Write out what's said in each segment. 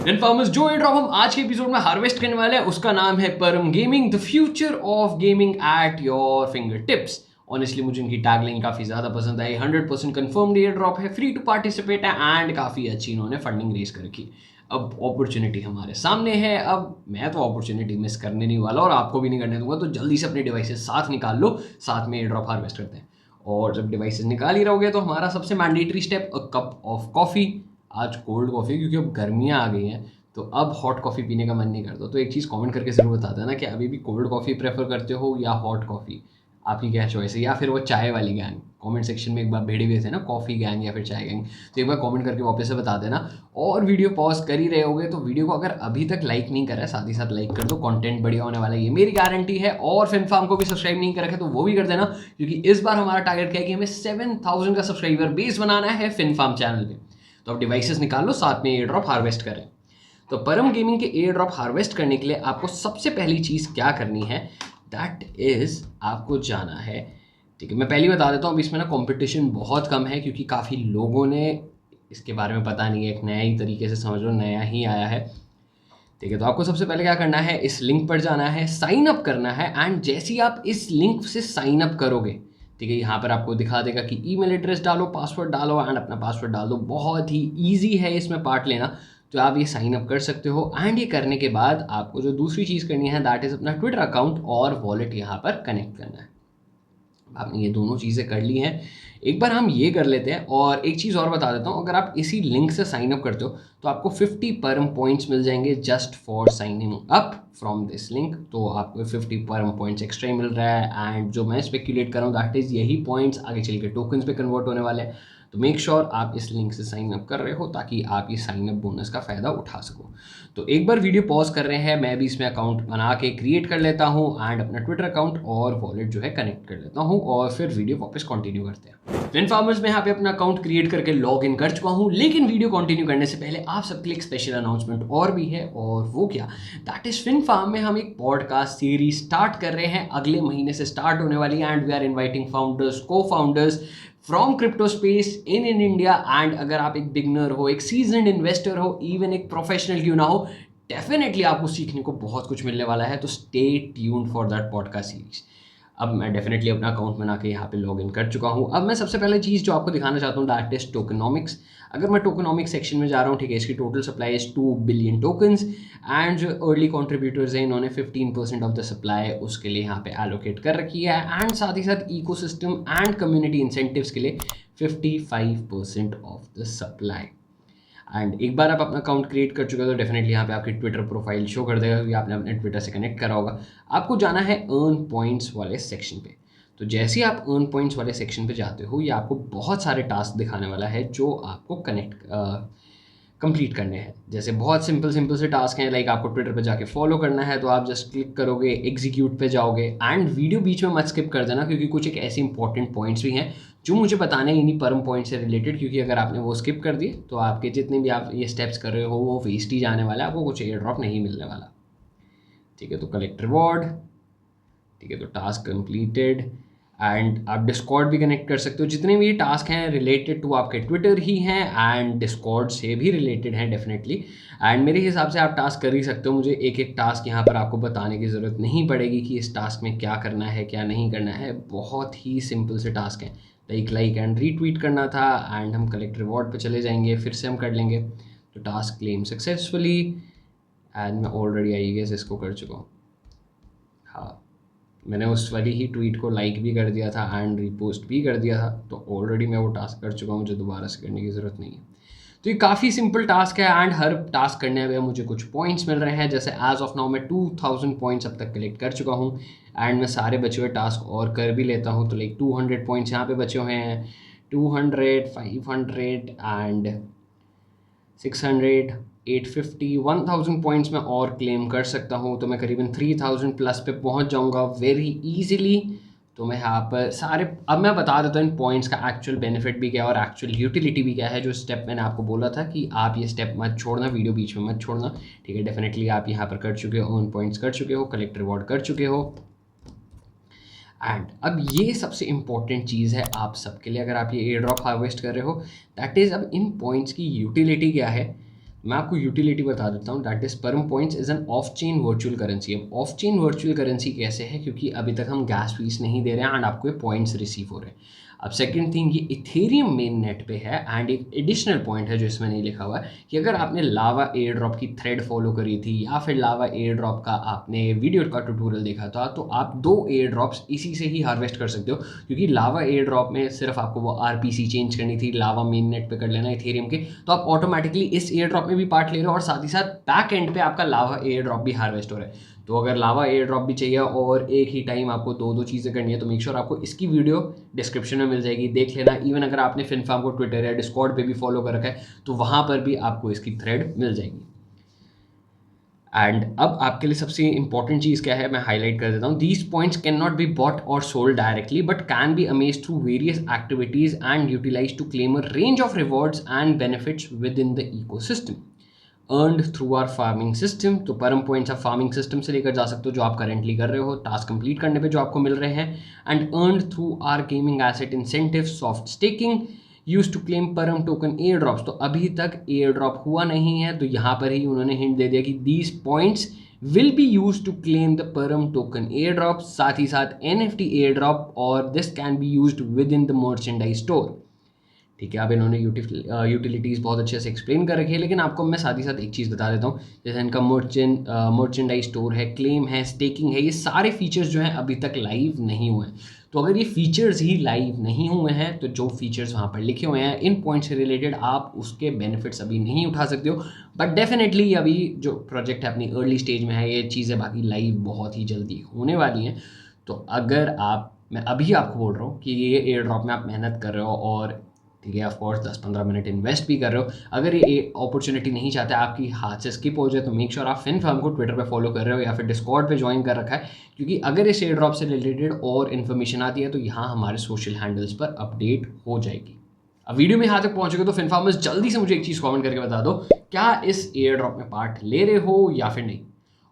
इनफॉर्मस जो air drop हम आज के एपिसोड में हार्वेस्ट करने वाले हैं उसका नाम है परम gaming, the future of gaming at your finger tips. Honestly मुझे इनकी टैगलाइन काफ़ी ज़्यादा पसंद आई। 100% कन्फर्म्ड एयर ड्रॉप है, फ्री टू पार्टिसिपेट है एंड काफ़ी अच्छी इन्होंने फंडिंग रेज कर रखी। अब अपॉर्चुनिटी हमारे सामने है। अब मैं तो अपॉर्चुनिटी मिस करने नहीं वाला और आपको भी नहीं करने दूंगा, तो जल्दी से अपने डिवाइसेस साथ निकाल लो, साथ में एयर ड्रॉप हार्वेस्ट करते हैं। और जब डिवाइसेस निकाल ही रहोगे तो हमारा सबसे mandatory step, a cup of coffee. आज कोल्ड कॉफ़ी, क्योंकि अब गर्मियाँ आ गई हैं तो अब हॉट कॉफ़ी पीने का मन नहीं करता। तो एक चीज़ कमेंट करके ज़रूर बता देना कि अभी भी कोल्ड कॉफ़ी प्रेफर करते हो या हॉट कॉफ़ी, आपकी क्या चॉइस है। या फिर वो चाय वाली गैंग, कमेंट सेक्शन में एक बार भेड़े हुए थे ना, कॉफ़ी गैंग या फिर चाय गैंग, तो एक बार कमेंट करके वापस से बता देना। और वीडियो पॉज कर ही रहे होगे तो वीडियो को अगर अभी तक लाइक नहीं करा है साथ ही साथ लाइक कर दो, कंटेंट बढ़िया होने वाला है, ये मेरी गारंटी है। और फिनफार्म को भी सब्सक्राइब नहीं कर रखा है तो वो भी कर देना, क्योंकि इस बार हमारा टारगेट क्या है कि हमें 7000 का सब्सक्राइबर बेस बनाना है फिनफार्म चैनल पे। तो अब डिवाइसेस निकाल लो, साथ में एयर ड्रॉप हार्वेस्ट करें। तो परम गेमिंग के एयर ड्रॉप हार्वेस्ट करने के लिए आपको सबसे पहली चीज़ क्या करनी है, दैट इज़ आपको जाना है। ठीक है, मैं पहले बता देता हूँ, अब इसमें ना कंपटीशन बहुत कम है क्योंकि काफ़ी लोगों ने इसके बारे में पता नहीं है, एक नया ही तरीके से समझ लो, नया ही आया है। ठीक है, तो आपको सबसे पहले क्या करना है, इस लिंक पर जाना है, साइन अप करना है। एंड जैसे ही आप इस लिंक से साइन अप करोगे, ठीक है, यहाँ पर आपको दिखा देगा कि ईमेल एड्रेस डालो, पासवर्ड डालो एंड अपना पासवर्ड डाल दो। बहुत ही ईजी है इसमें पार्ट लेना, तो आप ये साइन अप कर सकते हो। एंड ये करने के बाद आपको जो दूसरी चीज़ करनी है, दैट इज़ अपना ट्विटर अकाउंट और वॉलेट यहाँ पर कनेक्ट करना है। आपने ये दोनों चीज़ें कर ली हैं, एक बार हम ये कर लेते हैं। और एक चीज़ और बता देता हूँ, अगर आप इसी लिंक से साइन अप करते हो तो आपको 50 परम पॉइंट्स मिल जाएंगे just for signing up from this link. तो आपको 50 परम पॉइंट्स एक्स्ट्रा मिल रहा है। एंड जो मैं स्पेक्यूलेट कर रहा हूँ दैट इज़ यही पॉइंट्स आगे चल के टोकन्स पे कन्वर्ट होने वाले हैं। तो मेक श्योर आप इस लिंक से साइन अप कर रहे हो ताकि आप ये साइन अप बोनस का फ़ायदा उठा सको। तो एक बार वीडियो पॉज कर रहे हैं, मैं भी इसमें अकाउंट बना के क्रिएट कर लेता हूँ एंड अपना ट्विटर अकाउंट और वॉलेट जो है कनेक्ट कर लेता हूँ और फिर वीडियो वापस कंटिन्यू करते हैं। फिनफार्मर्स में यहाँ पे अपना अकाउंट क्रिएट करके लॉग इन कर चुका हूँ, लेकिन वीडियो कंटिन्यू करने से पहले आप सबके लिए एक स्पेशल अनाउंसमेंट और भी है। और वो क्या, दैट इज फिनफार्म में हम एक पॉडकास्ट सीरीज स्टार्ट कर रहे हैं, अगले महीने से स्टार्ट होने वाली है। And we are inviting founders, cofounders from crypto space in India. And अगर आप एक बिगनर हो, एक सीजनड इन्वेस्टर हो, इवन एक प्रोफेशनल क्यों ना हो, डेफिनेटली आपको सीखने को बहुत कुछ मिलने वाला है। तो stay tuned for that podcast series. अब मैं डेफिनेटली अपना अकाउंट बना के यहाँ पे लॉग इन कर चुका हूँ। अब मैं सबसे पहले चीज़ जो आपको दिखाना चाहता हूँ, दैट इज टोकनॉमिक्स। अगर मैं टोकनॉमिक्स सेक्शन में जा रहा हूँ, ठीक है, इसकी total supply is 2 billion tokens. And जो अर्ली कॉन्ट्रीब्यूटर्स हैं, इन्होंने 15% ऑफ द सप्लाई उसके लिए यहाँ पे एलोकेट कर रखी है। एंड साथ ही साथ इकोसिस्टम एंड कम्युनिटी इंसेंटिव्स के लिए 55% ऑफ द सप्लाई। एंड एक बार आप अपना अकाउंट क्रिएट कर चुके हो तो डेफिनेटली यहाँ पे आपकी ट्विटर प्रोफाइल शो कर देगा क्योंकि आपने अपने ट्विटर से कनेक्ट करा होगा। आपको जाना है अर्न पॉइंट्स वाले सेक्शन पे। तो जैसे ही आप अर्न पॉइंट्स वाले सेक्शन पे जाते हो, ये आपको बहुत सारे टास्क दिखाने वाला है जो आपको कंप्लीट करने हैं। जैसे बहुत सिंपल से टास्क हैं, लाइक आपको ट्विटर पे जाके फॉलो करना है, तो आप जस्ट क्लिक करोगे, एग्जीक्यूट पे जाओगे। एंड वीडियो बीच में मत स्किप कर देना क्योंकि कुछ एक ऐसे इंपॉर्टेंट पॉइंट्स भी हैं जो मुझे बताने हैं इन्हीं परम पॉइंट से रिलेटेड। क्योंकि अगर आपने वो स्किप कर दिए तो आपके जितने भी आप ये स्टेप्स कर रहे हो वो वेस्ट ही जाने वाला है, आपको कुछ एयर ड्रॉप नहीं मिलने वाला। ठीक है, तो कलेक्ट रिवॉर्ड, ठीक है, तो टास्क कंप्लीटेड। एंड आप डिस्कॉर्ड भी कनेक्ट कर सकते हो। जितने भी ये टास्क हैं रिलेटेड टू आपके ट्विटर ही हैं एंड डिस्कॉर्ड से भी रिलेटेड हैं डेफिनेटली। एंड मेरे हिसाब से आप टास्क कर ही सकते हो, मुझे एक एक टास्क यहाँ पर आपको बताने की ज़रूरत नहीं पड़ेगी कि इस टास्क में क्या करना है क्या नहीं करना है। बहुत ही सिंपल से टास्क हैं, लाइक एंड रीट्वीट करना था। एंड हम कलेक्ट रिवॉर्ड पे चले जाएंगे, फिर से हम कर लेंगे। तो टास्क क्लेम सक्सेसफुली। एंड मैं ऑलरेडी आई गेस इसको कर चुका हूँ। हाँ, मैंने उस वाली ही ट्वीट को लाइक भी कर दिया था एंड रिपोस्ट भी कर दिया था, तो ऑलरेडी मैं वो टास्क कर चुका हूँ, मुझे दोबारा से करने की ज़रूरत नहीं है। तो ये काफ़ी सिंपल टास्क है एंड हर टास्क करने में मुझे कुछ पॉइंट्स मिल रहे हैं। जैसे एज ऑफ नाउ मैं 2000 पॉइंट्स अब तक कलेक्ट कर चुका हूँ। एंड मैं सारे बचे हुए टास्क और कर भी लेता हूँ, तो लाइक 200 पॉइंट्स यहाँ पे बचे हुए हैं, 200, 500 एंड 600, 850, 1000 पॉइंट्स में और क्लेम कर सकता हूँ। तो मैं करीबन 3000 प्लस पे पहुँच जाऊँगा वेरी ईजिली। तो मैं यहाँ पर सारे, अब मैं बता देता हूँ इन पॉइंट्स का एक्चुअल बेनिफिट भी क्या है और एक्चुअल यूटिलिटी भी क्या है। जो स्टेप मैंने आपको बोला था कि आप ये स्टेप मत छोड़ना, वीडियो बीच में मत छोड़ना। ठीक है, डेफिनेटली आप यहाँ पर कर चुके हो, अर्न पॉइंट्स कर चुके हो, कलेक्ट रिवॉर्ड कर चुके हो। एंड अब ये सबसे इंपॉर्टेंट चीज़ है आप सबके लिए, अगर आप ये एयर ड्रॉप हार्वेस्ट कर रहे हो, दैट इज़ अब इन पॉइंट्स की यूटिलिटी क्या है। मैं आपको यूटिलिटी बता देता हूँ, दैट इज परम points is an of chain virtual currency. अब ऑफ चेन वर्चुअल करेंसी कैसे है, क्योंकि अभी तक हम गैस फीस नहीं दे रहे हैं एंड आपको ये पॉइंट्स रिसीव हो रहे हैं। अब सेकंड थिंग, ये इथेरियम मेन नेट पे है एंड एक एडिशनल पॉइंट है जो इसमें नहीं लिखा हुआ है कि अगर आपने लावा एयर ड्रॉप की थ्रेड फॉलो करी थी या फिर लावा एयर ड्रॉप का आपने वीडियो का ट्यूटोरियल देखा था, तो आप 2 एयर ड्रॉप्स इसी से ही हार्वेस्ट कर सकते हो, क्योंकि लावा एयर ड्रॉप में सिर्फ आपको वो आरपीसी चेंज करनी थी, लावा मेन नेट पे कर लेना इथेरियम के, तो आप ऑटोमेटिकली इस एयर ड्रॉप में भी पार्ट ले रहे हो और साथ ही साथ बैक एंड पे आपका लावा एयर ड्रॉप भी हार्वेस्ट हो रहा है। तो अगर लावा एयर ड्रॉप भी चाहिए और एक ही टाइम आपको दो चीज़ें करनी है, तो मेक श्योर आपको इसकी वीडियो डिस्क्रिप्शन में मिल जाएगी, देख लेना। इवन अगर आपने फिनफार्म को ट्विटर या डिस्कॉर्ड पे भी फॉलो कर रखा है तो वहाँ पर भी आपको इसकी थ्रेड मिल जाएगी। एंड अब आपके लिए सबसे इंपॉर्टेंट चीज़ क्या है, मैं हाईलाइट कर देता हूँ। These points cannot be bought or sold directly but can be amassed through various activities and utilize to claim a range of rewards and benefits with in the ecosystem earned through our farming system. तो Param points आप farming system से लेकर जा सकते हो जो आप currently कर रहे हो, टास्क कंप्लीट करने पे जो आपको मिल रहे हैं, and earned through our gaming asset incentive soft staking use to claim Param token airdrops. तो अभी तक एयर ड्रॉप हुआ नहीं है, तो यहाँ पर ही उन्होंने हिंट दे दिया कि these points will be use to claim the Param token airdrop, साथ ही साथ NFT एयर ड्रॉप, और this can be use with in the merchandise store. ठीक है, अब इन्होंने यूटिलिटीज़ बहुत अच्छे से एक्सप्लेन कर रखी है, लेकिन आपको मैं साथ ही साथ एक चीज़ बता देता हूँ। जैसे इनका मर्चेंडाइज स्टोर है, क्लेम है, स्टेकिंग है, ये सारे फीचर्स जो हैं अभी तक लाइव नहीं हुए हैं। तो अगर ये फीचर्स ही लाइव नहीं हुए हैं तो जो फीचर्स वहाँ पर लिखे हुए हैं इन पॉइंट से रिलेटेड, आप उसके बेनिफिट्स अभी नहीं उठा सकते हो। बट डेफिनेटली अभी जो प्रोजेक्ट है अपनी अर्ली स्टेज में है, ये चीज़ें बाकी लाइव बहुत ही जल्दी होने वाली हैं। तो अगर मैं अभी आपको बोल रहा हूँ कि ये एयर ड्रॉप में आप मेहनत कर रहे हो और ठीक है ऑफकोर्स 10-15 मिनट इन्वेस्ट भी कर रहे हो, अगर ये अपॉर्चुनिटी नहीं चाहते आपकी हाथ से स्किप हो जाए, तो मेक श्योर आप फिनफर्म को ट्विटर पे फॉलो कर रहे हो या फिर डिस्कॉर्ड पे ज्वाइन कर रखा है, क्योंकि अगर इस एयर ड्रॉप से रिलेटेड और इन्फॉर्मेशन आती है तो यहाँ हमारे सोशल हैंडल्स पर अपडेट हो जाएगी। अब वीडियो में यहाँ तक पहुँचोगे तो फिनफार्मर्स जल्दी से मुझे एक चीज़ कॉमेंट करके बता दो, क्या इस एयर ड्रॉप में पार्ट ले रहे हो या फिर नहीं।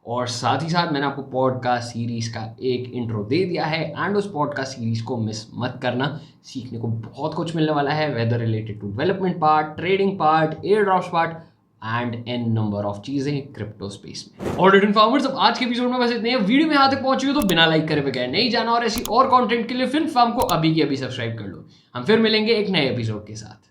और साथ ही साथ मैंने आपको पॉडकास्ट सीरीज़ का एक इंट्रो दे दिया है एंड उस पॉडकास्ट सीरीज़ को मिस मत करना, सीखने को बहुत कुछ मिलने वाला है, whether related to development part, trading part, airdrops part and an number of चीज़ें क्रिप्टो स्पेस में। ऑलराइट इन्फॉर्मर्स, अब आज के एपिसोड में बस इतने हैं। वीडियो में यहाँ तक पहुंची हो तो बिना लाइक करे बगैर नहीं जाना, और ऐसी और कंटेंट के लिए फिनफार्म को अभी की अभी सब्सक्राइब कर लो। हम फिर मिलेंगे एक नए एपिसोड के साथ।